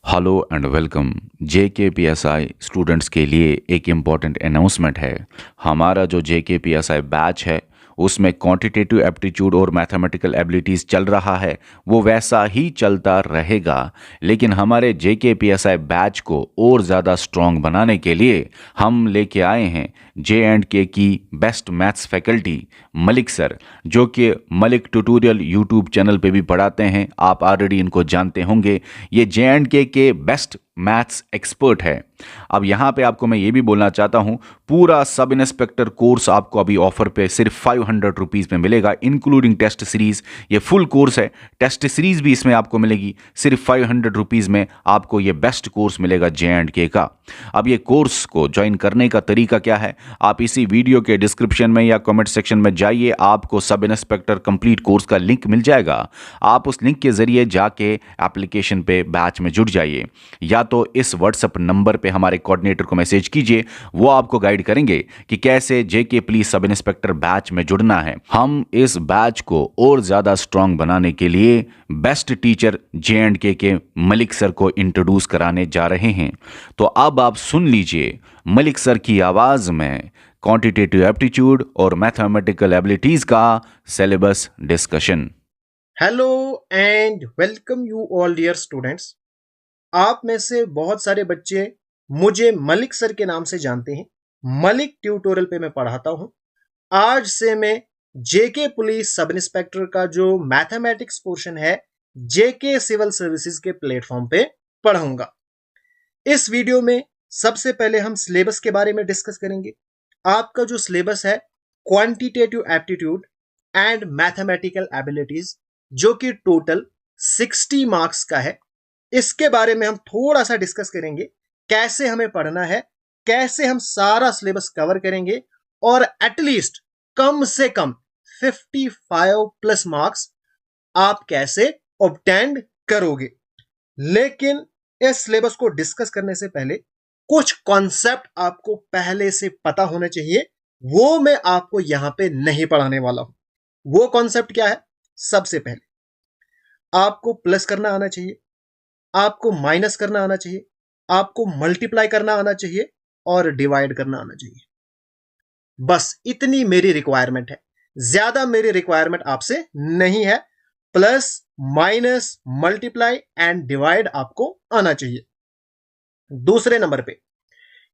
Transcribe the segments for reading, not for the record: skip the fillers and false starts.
Hello and welcome. JKPSI students के लिए एक इम्पॉर्टेंट अनाउंसमेंट है। हमारा जो JKPSI बैच है उसमें क्वांटिटेटिव एप्टीट्यूड और मैथमेटिकल एबिलिटीज़ चल रहा है, वो वैसा ही चलता रहेगा। लेकिन हमारे JKPSI बैच को और ज़्यादा स्ट्रॉन्ग बनाने के लिए हम लेके आए हैं J&K की best maths faculty Malik sir, जो कि मलिक ट्यूटोरियल यूट्यूब चैनल पे भी पढ़ाते हैं। आप ऑलरेडी इनको जानते होंगे। ये J&K के बेस्ट मैथ्स एक्सपर्ट है। अब यहाँ पे आपको मैं ये भी बोलना चाहता हूँ, पूरा सब इंस्पेक्टर कोर्स आपको अभी ऑफर पे सिर्फ 500 रुपीज़ में मिलेगा, इंक्लूडिंग टेस्ट सीरीज़। ये फुल कोर्स है, टेस्ट सीरीज़ भी इसमें आपको मिलेगी। सिर्फ 500 रुपीज़ में आपको ये बेस्ट कोर्स मिलेगा J&K का। अब ये कोर्स को ज्वाइन करने का तरीका क्या है, आप इसी वीडियो के डिस्क्रिप्शन में या कमेंट सेक्शन में जाइए, आपको सब इंस्पेक्टर कंप्लीट कोर्स का लिंक मिल जाएगा। आप उस लिंक के ज़रिए जाके एप्लीकेशन पे बैच में जुड़ जाइए, या तो इस व्हाट्सएप नंबर पे हमारे कोऑर्डिनेटर को मैसेज कीजिए, वो आपको गाइड करेंगे कि कैसे JK police sub inspector batch में जुड़ना है। हम इस बैच को और ज़्यादा स्ट्रांग बनाने के लिए बेस्ट टीचर J&K के मलिक सर को इंट्रोड्यूस कराने जा रहे हैं। तो अब आप सुन लीजिए मलिक सर की आवाज़ में क्वांटिटेटिव एप्टीट्यूड और मैथमेटिकल एबिलिटीज़ का syllabus discussion. Hello and welcome you all dear students. आप में से बहुत सारे बच्चे मुझे मलिक सर के नाम से जानते हैं। मलिक ट्यूटोरियल पे मैं पढ़ाता हूं। आज से मैं जेके पुलिस सब इंस्पेक्टर का जो मैथमेटिक्स पोर्शन है जेके सिविल सर्विसेज के प्लेटफॉर्म पे पढ़ाऊंगा। इस वीडियो में सबसे पहले हम सिलेबस के बारे में डिस्कस करेंगे। आपका जो सिलेबस है quantitative aptitude and mathematical abilities, जो कि टोटल 60 मार्क्स का है, इसके बारे में हम थोड़ा सा डिस्कस करेंगे। कैसे हमें पढ़ना है, कैसे हम सारा सिलेबस कवर करेंगे और एटलीस्ट कम से कम 55 प्लस मार्क्स आप कैसे ऑब्टेन करोगे। लेकिन इस सिलेबस को डिस्कस करने से पहले कुछ कॉन्सेप्ट आपको पहले से पता होने चाहिए, वो मैं आपको यहां पे नहीं पढ़ाने वाला हूं। वो कॉन्सेप्ट क्या है? सबसे पहले आपको प्लस करना आना चाहिए, आपको माइनस करना आना चाहिए, आपको मल्टीप्लाई करना आना चाहिए और डिवाइड करना आना चाहिए। बस इतनी मेरी रिक्वायरमेंट है, ज्यादा मेरी रिक्वायरमेंट आपसे नहीं है। Plus minus multiply and divide आपको आना चाहिए। दूसरे नंबर पे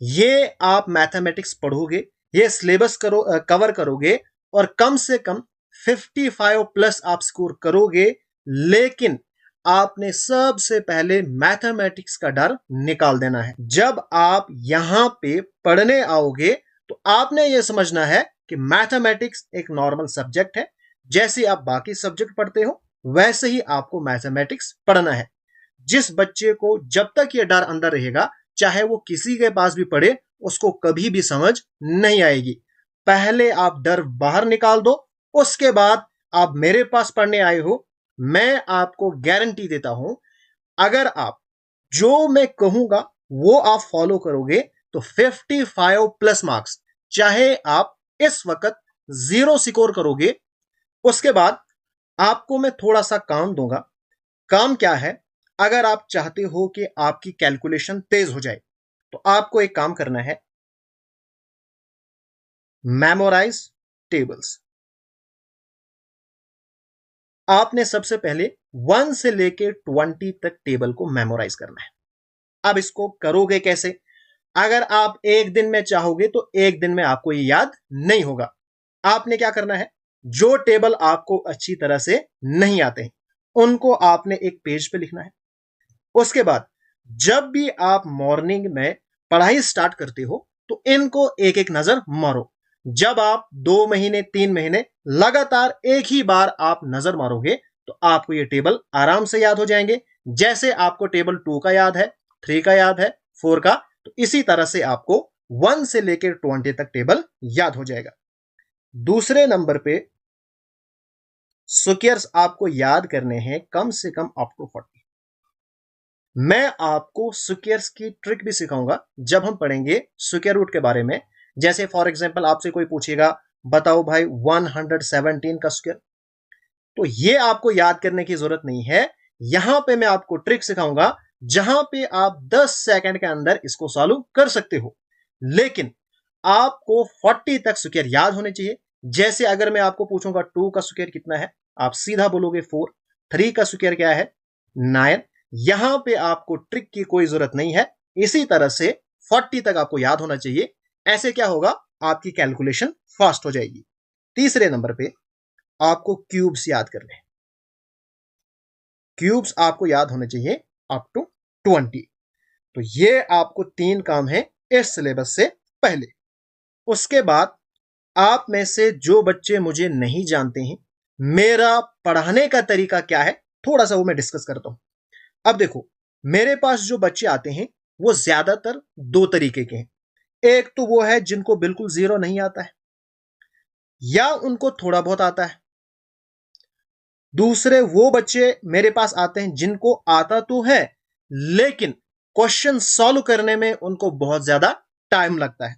ये आप मैथमेटिक्स पढ़ोगे, ये सिलेबस कवर करोगे और कम से कम 55 प्लस आप स्कोर करोगे। लेकिन आपने सबसे पहले मैथमेटिक्स का डर निकाल देना है। जब आप यहां पे पढ़ने आओगे तो आपने यह समझना है कि मैथमेटिक्स एक नॉर्मल सब्जेक्ट है। जैसे आप बाकी सब्जेक्ट पढ़ते हो वैसे ही आपको मैथमेटिक्स पढ़ना है। जिस बच्चे को जब तक यह डर अंदर रहेगा, चाहे वो किसी के पास भी पढ़े, उसको कभी भी समझ नहीं आएगी। पहले आप डर बाहर निकाल दो, उसके बाद आप मेरे पास पढ़ने आए हो। मैं आपको गारंटी देता हूं, अगर आप जो मैं कहूंगा वो आप फॉलो करोगे तो 55 प्लस मार्क्स, चाहे आप इस वक्त 0 स्कोर करोगे। उसके बाद आपको मैं थोड़ा सा काम दूंगा। काम क्या है? अगर आप चाहते हो कि आपकी कैलकुलेशन तेज हो जाए तो आपको एक काम करना है, मेमोराइज टेबल्स। आपने सबसे पहले 1 से लेके 20 तक टेबल को मेमोराइज करना है। अब इसको करोगे कैसे? अगर आप एक दिन में चाहोगे तो एक दिन में आपको ये याद नहीं होगा। आपने क्या करना है, जो टेबल आपको अच्छी तरह से नहीं आते हैं उनको आपने एक पेज पे लिखना है। उसके बाद जब भी आप मॉर्निंग में पढ़ाई स्टार्ट करते हो तो इनको एक एक नजर मारो। जब आप 2 महीने 3 महीने लगातार एक ही बार आप नजर मारोगे तो आपको ये टेबल आराम से याद हो जाएंगे। जैसे आपको टेबल 2 का याद है, 3 का याद है, 4 का, तो इसी तरह से आपको 1 से लेकर 20 तक टेबल याद हो जाएगा। दूसरे नंबर पे स्क्वायर्स आपको याद करने हैं कम से कम अप टू 40। मैं आपको स्क्वायर्स की ट्रिक भी सिखाऊंगा जब हम पढ़ेंगे स्क्वायर रूट के बारे में। जैसे फॉर एग्जांपल आपसे कोई पूछेगा, बताओ भाई 117 का स्क्वायर, तो ये आपको याद करने की जरूरत नहीं है। यहां पे मैं आपको ट्रिक सिखाऊंगा जहां पे आप 10 सेकंड के अंदर इसको सॉल्व कर सकते हो। लेकिन आपको 40 तक स्क्वायर याद होने चाहिए। जैसे अगर मैं आपको पूछूंगा 2 का स्क्वायर कितना है, आप सीधा बोलोगे 4। 3 का स्क्वायर क्या है, 9। यहां पे आपको ट्रिक की कोई जरूरत नहीं है। इसी तरह से 40 तक आपको याद होना चाहिए। ऐसे क्या होगा, आपकी कैलकुलेशन फास्ट हो जाएगी। तीसरे नंबर पे आपको क्यूब्स याद करने हैं। क्यूब्स आपको याद होने चाहिए अप टू 20। तो ये आपको 3 काम है इस सिलेबस से पहले। उसके बाद आप में से जो बच्चे मुझे नहीं जानते हैं, मेरा पढ़ाने का तरीका क्या है, थोड़ा सा वो मैं डिस्कस करता हूं। अब देखो, मेरे पास जो बच्चे आते हैं वो ज्यादातर 2 तरीके के हैं। एक तो वो है जिनको बिल्कुल जीरो नहीं आता है, या उनको थोड़ा बहुत आता है। दूसरे वो बच्चे मेरे पास आते हैं जिनको आता तो है, लेकिन क्वेश्चन सॉल्व करने में उनको बहुत ज्यादा टाइम लगता है।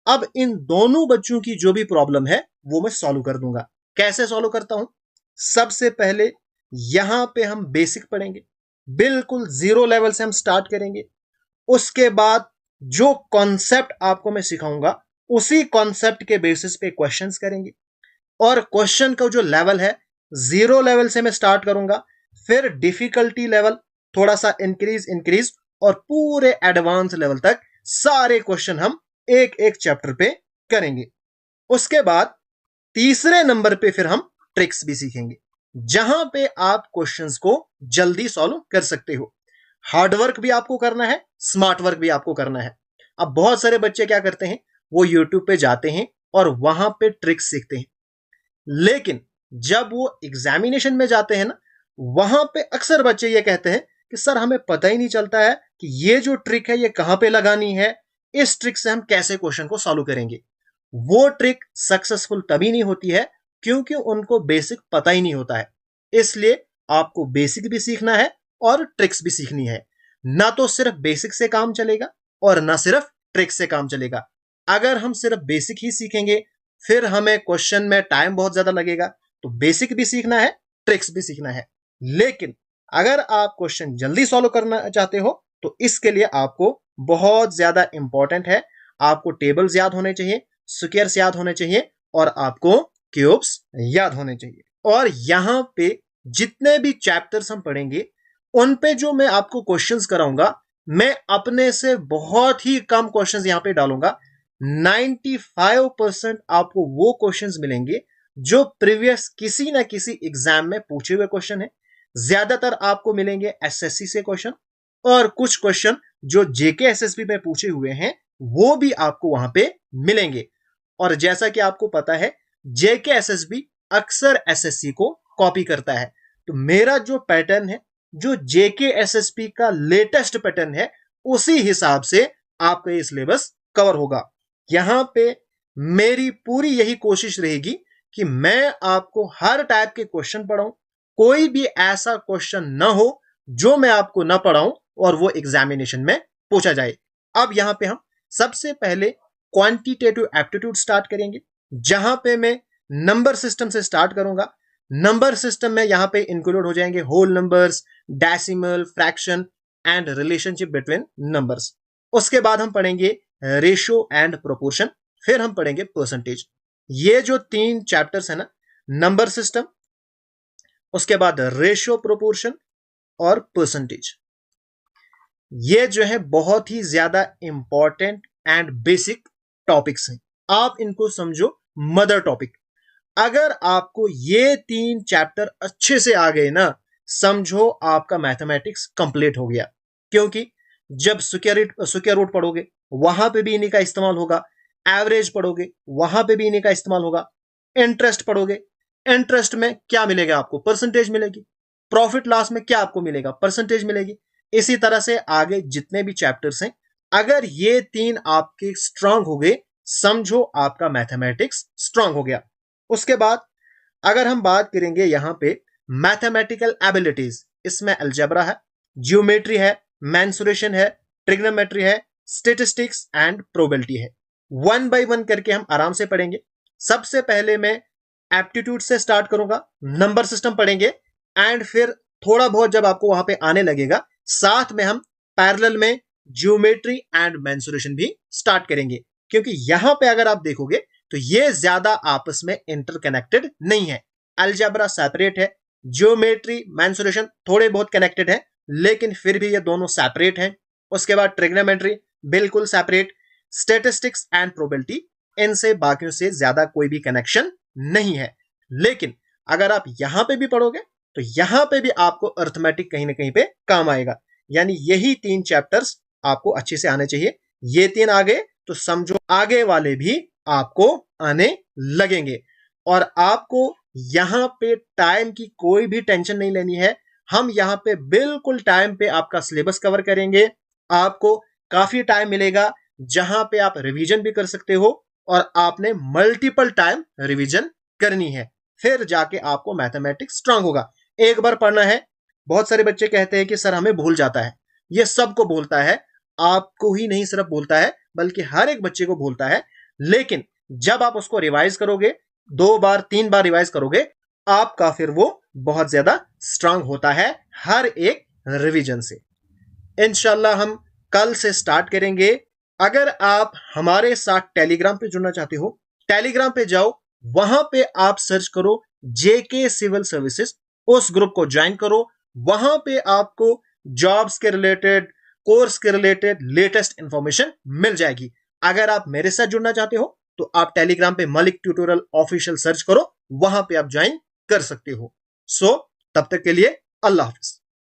अब इन दोनों बच्चों की जो भी प्रॉब्लम है वो मैं सॉल्व कर दूंगा। कैसे सॉल्व करता हूं, सबसे पहले यहां पे हम बेसिक पढ़ेंगे, बिल्कुल जीरो लेवल से हम स्टार्ट करेंगे। उसके बाद जो कॉन्सेप्ट आपको मैं सिखाऊंगा उसी कॉन्सेप्ट के बेसिस पे क्वेश्चंस करेंगे। और क्वेश्चन का जो लेवल है, जीरो लेवल से मैं स्टार्ट करूंगा, फिर डिफिकल्टी लेवल थोड़ा सा इंक्रीज इंक्रीज, और पूरे एडवांस लेवल तक सारे क्वेश्चन हम एक एक चैप्टर पे करेंगे। उसके बाद तीसरे नंबर पे फिर हम ट्रिक्स भी सीखेंगे, जहां पे आप क्वेश्चंस को जल्दी सॉल्व कर सकते हो। हार्ड वर्क भी आपको करना है, स्मार्ट वर्क भी आपको करना है। अब बहुत सारे बच्चे क्या करते हैं, वो यूट्यूब पे जाते हैं और वहां पे ट्रिक्स सीखते हैं, लेकिन जब वो एग्जामिनेशन में जाते हैं ना, वहां पे अक्सर बच्चे ये कहते हैं कि सर हमें पता ही नहीं चलता है कि ये जो ट्रिक है ये कहां पे लगानी है, इस ट्रिक से हम कैसे क्वेश्चन को सॉल्व करेंगे। वो ट्रिक सक्सेसफुल तभी नहीं होती है क्योंकि उनको बेसिक पता ही नहीं होता है। इसलिए आपको बेसिक भी सीखना है और ट्रिक्स भी सीखनी है। ना तो सिर्फ बेसिक से काम चलेगा और ना सिर्फ ट्रिक्स से काम चलेगा। अगर हम सिर्फ बेसिक ही सीखेंगे फिर हमें क्वेश्चन में टाइम बहुत ज्यादा लगेगा। तो बेसिक भी सीखना है, ट्रिक्स भी सीखना है। लेकिन अगर आप क्वेश्चन जल्दी सॉल्व करना चाहते हो तो इसके लिए आपको बहुत ज्यादा इंपॉर्टेंट है, आपको टेबल्स याद होने चाहिए, स्क्वायर्स याद होने चाहिए, और आपको क्यूब्स याद होने चाहिए। और यहां पे जितने भी चैप्टर्स हम पढ़ेंगे उन पे जो मैं आपको क्वेश्चंस कराऊंगा, मैं अपने से बहुत ही कम क्वेश्चंस यहां पे डालूंगा। 95% आपको वो क्वेश्चंस मिलेंगे जो प्रीवियस किसी ना किसी एग्जाम में पूछे हुए क्वेश्चन है। ज्यादातर आपको मिलेंगे एसएससी से क्वेश्चन, और कुछ क्वेश्चन जो जेके एसएसबी में पूछे हुए हैं वो भी आपको वहां पे मिलेंगे। और जैसा कि आपको पता है, जेके एसएसबी अक्सर एसएससी को कॉपी करता है। तो मेरा जो पैटर्न है, जो जेके एसएसबी का लेटेस्ट पैटर्न है, उसी हिसाब से आपका ये सिलेबस कवर होगा। यहां पे मेरी पूरी यही कोशिश रहेगी कि मैं आपको हर टाइप के क्वेश्चन पढ़ाऊं, कोई भी ऐसा क्वेश्चन ना हो जो मैं आपको ना पढ़ाऊं और वो एग्जामिनेशन में पूछा जाए। अब यहां पे हम सबसे पहले क्वांटिटेटिव एप्टीट्यूड स्टार्ट करेंगे, जहां पे मैं नंबर सिस्टम से स्टार्ट करूंगा। नंबर सिस्टम में यहां पे इंक्लूड हो जाएंगे whole numbers, decimal, fraction and relationship between numbers. उसके बाद हम पढ़ेंगे रेशियो एंड प्रोपोर्शन, फिर हम पढ़ेंगे परसेंटेज। ये जो 3 चैप्टर्स है ना, नंबर सिस्टम, उसके बाद रेशियो, प्रोपोर्शन और परसेंटेज, ये जो है बहुत ही ज्यादा इंपॉर्टेंट एंड बेसिक टॉपिक्स हैं। आप इनको समझो मदर टॉपिक। अगर आपको ये 3 चैप्टर अच्छे से आ गए ना, समझो आपका मैथमेटिक्स कंप्लीट हो गया। क्योंकि जब स्क्वायर रूट पढ़ोगे वहां पे भी इन्हीं का इस्तेमाल होगा, एवरेज पढ़ोगे वहां पे भी इन्हीं का इस्तेमाल होगा, इंटरेस्ट पढ़ोगे, इंटरेस्ट में क्या मिलेगा आपको, परसेंटेज मिलेगी, प्रॉफिट लॉस में क्या आपको मिलेगा, परसेंटेज मिलेगी। इसी तरह से आगे जितने भी चैप्टर्स हैं, अगर ये 3 आपके स्ट्रांग हो गए, समझो आपका मैथमेटिक्स स्ट्रांग हो गया। उसके बाद अगर हम बात करेंगे यहां पे मैथमेटिकल एबिलिटीज, इसमें अलजेब्रा है, जियोमेट्री है, मेंसुरेशन है, ट्रिग्नोमेट्री है, स्टेटिस्टिक्स एंड प्रोबेबिलिटी है। 1 बाय 1 करके हम आराम से पढ़ेंगे। सबसे पहले मैं एप्टीट्यूड से स्टार्ट करूंगा, नंबर सिस्टम पढ़ेंगे, एंड फिर थोड़ा बहुत जब आपको वहां पे आने लगेगा साथ में हम पैरेलल में ज्योमेट्री एंड मेंसुरेशन भी स्टार्ट करेंगे, क्योंकि यहां पे अगर आप देखोगे तो ये ज्यादा आपस में इंटरकनेक्टेड नहीं है। अलजेब्रा सेपरेट है, ज्योमेट्री मेंसुरेशन थोड़े बहुत कनेक्टेड है, लेकिन फिर भी ये दोनों सेपरेट हैं। उसके बाद ट्रिग्नोमेट्री बिल्कुल सेपरेट, स्टैटिस्टिक्स एंड प्रोबेबिलिटी इनसे बाकियों से ज्यादा कोई भी कनेक्शन नहीं है। लेकिन अगर आप यहां पे भी पढ़ोगे तो यहां पे भी आपको अर्थमेटिक कहीं ना कहीं पे काम आएगा। यानी यही 3 चैप्टर्स आपको अच्छे से आने चाहिए। ये 3 आ गए तो समझो आगे वाले भी आपको आने लगेंगे। और आपको यहां पे टाइम की कोई भी टेंशन नहीं लेनी है। हम यहां पे बिल्कुल टाइम पे आपका सिलेबस कवर करेंगे। आपको काफी टाइम मिलेगा जहां पे आप रिवीजन भी कर सकते हो, और आपने मल्टीपल टाइम रिवीजन करनी है, फिर जाके आपको मैथमेटिक्स स्ट्रांग होगा। एक बार पढ़ना है। बहुत सारे बच्चे कहते हैं कि सर हमें भूल जाता है। ये सबको बोलता है, आपको ही नहीं सिर्फ बोलता है बल्कि हर एक बच्चे को बोलता है। लेकिन जब आप उसको रिवाइज करोगे, 2 बार 3 बार रिवाइज करोगे, आपका फिर वो बहुत ज्यादा स्ट्रांग होता है हर एक रिवीजन से। इंशाल्लाह हम कल से स्टार्ट करेंगे। अगर आप हमारे साथ टेलीग्राम पे जुड़ना चाहते हो, टेलीग्राम पे जाओ, वहां पे आप सर्च करो जेके सिविल सर्विसेज, उस ग्रुप को ज्वाइन करो। वहां पे आपको जॉब्स के रिलेटेड, कोर्स के रिलेटेड लेटेस्ट इंफॉर्मेशन मिल जाएगी। अगर आप मेरे साथ जुड़ना चाहते हो तो आप टेलीग्राम पे मलिक ट्यूटोरियल ऑफिशियल सर्च करो, वहां पे आप ज्वाइन कर सकते हो। सो तब तक के लिए अल्लाह हाफिज।